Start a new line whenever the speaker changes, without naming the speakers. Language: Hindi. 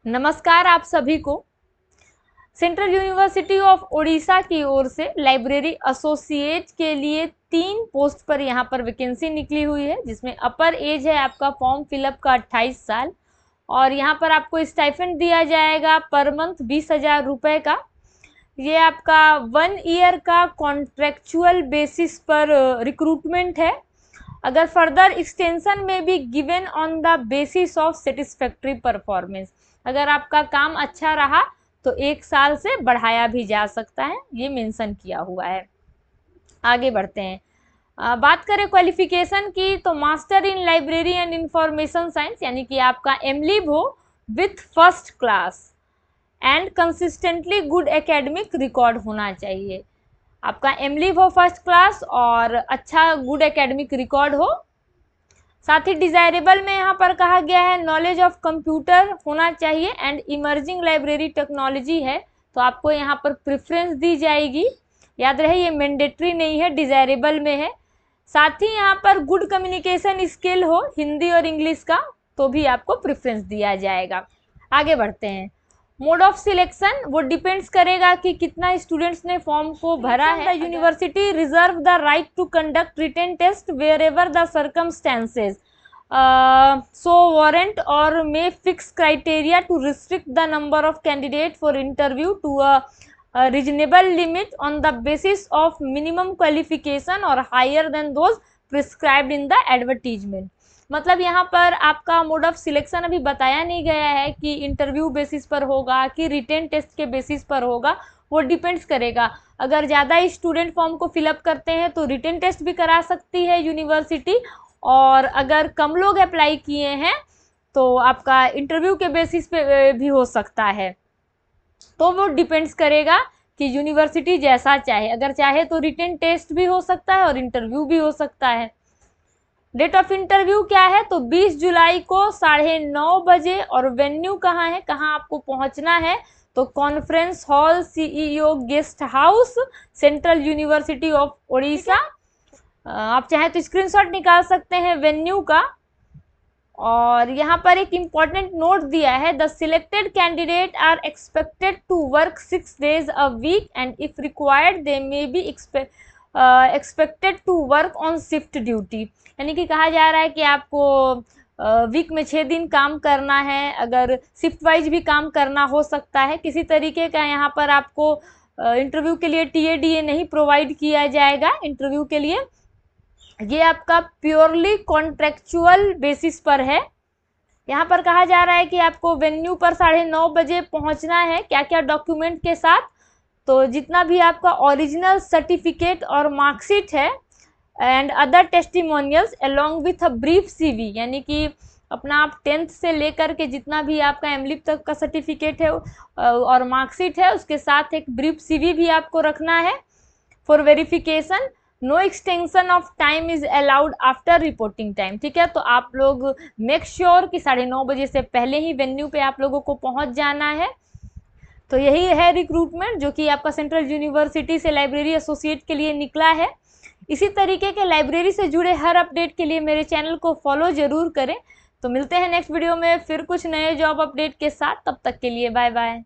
नमस्कार आप सभी को। सेंट्रल यूनिवर्सिटी ऑफ उड़ीसा की ओर से लाइब्रेरी एसोसिएट के लिए 3 पोस्ट पर यहाँ पर वैकेंसी निकली हुई है, जिसमें अपर एज है आपका फॉर्म फिलअप का 28 साल और यहाँ पर आपको स्टाइपेंड दिया जाएगा पर मंथ 20,000 रुपये का। ये आपका 1 ईयर का कॉन्ट्रेक्चुअल बेसिस पर रिक्रूटमेंट है। अगर फर्दर एक्सटेंशन में भी given on the basis of satisfactory performance, अगर आपका काम अच्छा रहा तो 1 साल से बढ़ाया भी जा सकता है, ये मेंशन किया हुआ है। आगे बढ़ते हैं। बात करें क्वालिफिकेशन की तो master in library and information science यानी कि आपका एमलिब हो with first class and consistently good academic record होना चाहिए। आपका एमलिब हो फर्स्ट क्लास और अच्छा गुड एकेडमिक रिकॉर्ड हो। साथ ही डिजायरेबल में यहाँ पर कहा गया है नॉलेज ऑफ कंप्यूटर होना चाहिए एंड इमर्जिंग लाइब्रेरी टेक्नोलॉजी है, तो आपको यहाँ पर प्रेफरेंस दी जाएगी। याद रहे ये मैंडेटरी नहीं है, डिजायरेबल में है। साथ ही यहाँ पर गुड कम्युनिकेशन स्किल हो हिंदी और इंग्लिश का, तो भी आपको प्रेफरेंस दिया जाएगा। आगे बढ़ते हैं। मोड ऑफ सिलेक्शन वो डिपेंड्स करेगा कि कितना स्टूडेंट्स ने फॉर्म को भरा है। University reserve the right to conduct written test wherever the circumstances so warrant और may fix criteria to restrict the number of candidate for interview to a reasonable limit on the basis of minimum qualification और higher than those prescribed in the advertisement. मतलब यहाँ पर आपका मोड ऑफ सिलेक्शन अभी बताया नहीं गया है कि इंटरव्यू बेसिस पर होगा कि रिटेन टेस्ट के बेसिस पर होगा, वो डिपेंड्स करेगा। अगर ज़्यादा स्टूडेंट फॉर्म को फिलअप करते हैं तो रिटेन टेस्ट भी करा सकती है यूनिवर्सिटी, और अगर कम लोग अप्लाई किए हैं तो आपका इंटरव्यू के बेसिस पे भी हो सकता है। तो वो डिपेंड्स करेगा कि यूनिवर्सिटी जैसा चाहे, अगर चाहे तो रिटेन टेस्ट भी हो सकता है और इंटरव्यू भी हो सकता है। डेट ऑफ इंटरव्यू क्या है तो 20 जुलाई को 9:30 बजे, और वेन्यू कहाँ है, कहाँ आपको पहुंचना है तो conference hall CEO guest house central university of Orissa. आप चाहे तो स्क्रीनशॉट निकाल सकते हैं वेन्यू का। और यहाँ पर एक इम्पॉर्टेंट नोट दिया है, the selected candidate are expected to work 6 days a week and if required they may be expected to work on shift duty. यानी कि कहा जा रहा है कि आपको वीक में 6 दिन काम करना है, अगर शिफ्ट वाइज भी काम करना हो सकता है। किसी तरीके का यहाँ पर आपको इंटरव्यू के लिए टीएडीए नहीं प्रोवाइड किया जाएगा इंटरव्यू के लिए। ये आपका प्योरली कॉन्ट्रेक्चुअल बेसिस पर है। यहाँ पर कहा जा रहा है कि आपको वेन्यू पर 9:30 बजे पहुँचना है। क्या क्या डॉक्यूमेंट के साथ, तो जितना भी आपका ओरिजिनल सर्टिफिकेट और मार्कशीट है and other testimonials along with a brief CV, यानी कि अपना आप 10th से लेकर के जितना भी आपका एमलिब तक का सर्टिफिकेट है और मार्कशीट है, उसके साथ एक ब्रीफ सीवी भी आपको रखना है for verification. No extension of time is allowed after reporting time. ठीक है, तो आप लोग मेक श्योर कि 9:30 बजे से पहले ही वेन्यू पे आप लोगों को पहुंच जाना है। तो यही है रिक्रूटमेंट जो कि आपका सेंट्रल यूनिवर्सिटी से लाइब्रेरी एसोसिएट के लिए निकला है। इसी तरीके के लाइब्रेरी से जुड़े हर अपडेट के लिए मेरे चैनल को फॉलो जरूर करें। तो मिलते हैं नेक्स्ट वीडियो में फिर कुछ नए जॉब अपडेट के साथ, तब तक के लिए बाय बाय।